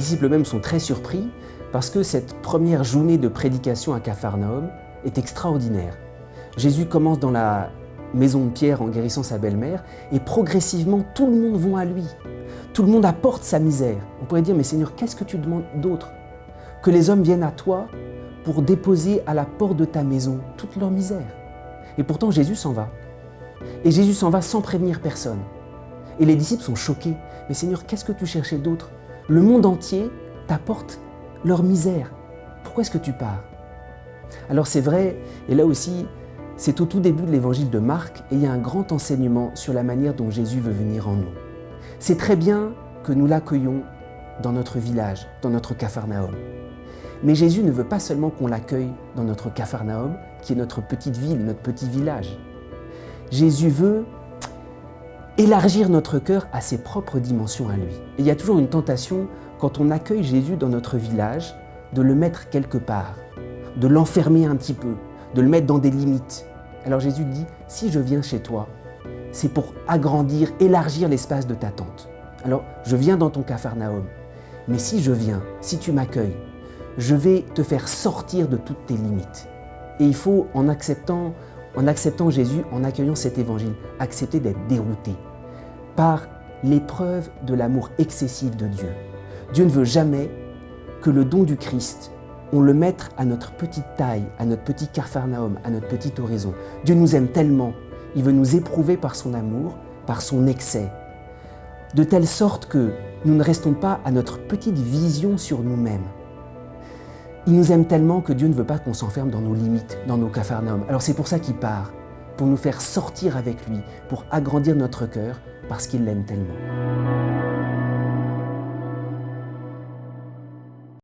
disciples eux-mêmes sont très surpris parce que cette première journée de prédication à Capharnaüm est extraordinaire. Jésus commence dans la maison de Pierre en guérissant sa belle-mère et progressivement tout le monde va à lui. Tout le monde apporte sa misère. On pourrait dire, mais Seigneur, qu'est-ce que tu demandes d'autre? Que les hommes viennent à toi pour déposer à la porte de ta maison toute leur misère. Et pourtant Jésus s'en va. Et Jésus s'en va sans prévenir personne. Et les disciples sont choqués. Mais Seigneur, qu'est-ce que tu cherchais d'autre? Le monde entier t'apporte leur misère. Pourquoi est-ce que tu pars? Alors c'est vrai, et là aussi, c'est au tout début de l'évangile de Marc, et il y a un grand enseignement sur la manière dont Jésus veut venir en nous. C'est très bien que nous l'accueillons dans notre village, dans notre Capharnaüm. Mais Jésus ne veut pas seulement qu'on l'accueille dans notre Capharnaüm, qui est notre petite ville, notre petit village. Jésus veut élargir notre cœur à ses propres dimensions à lui. Et il y a toujours une tentation, quand on accueille Jésus dans notre village, de le mettre quelque part, de l'enfermer un petit peu, de le mettre dans des limites. Alors Jésus dit, si je viens chez toi, c'est pour agrandir, élargir l'espace de ta tente. Alors, je viens dans ton Capharnaüm, mais si je viens, si tu m'accueilles, je vais te faire sortir de toutes tes limites. Et il faut, en acceptant Jésus, en accueillant cet évangile, accepter d'être dérouté par l'épreuve de l'amour excessif de Dieu. Dieu ne veut jamais que le don du Christ, on le mette à notre petite taille, à notre petit Capharnaüm, à notre petit horizon. Dieu nous aime tellement, il veut nous éprouver par son amour, par son excès, de telle sorte que nous ne restons pas à notre petite vision sur nous-mêmes. Il nous aime tellement que Dieu ne veut pas qu'on s'enferme dans nos limites, dans nos Capharnaüm. Alors c'est pour ça qu'il part, pour nous faire sortir avec lui, pour agrandir notre cœur, parce qu'il l'aime tellement.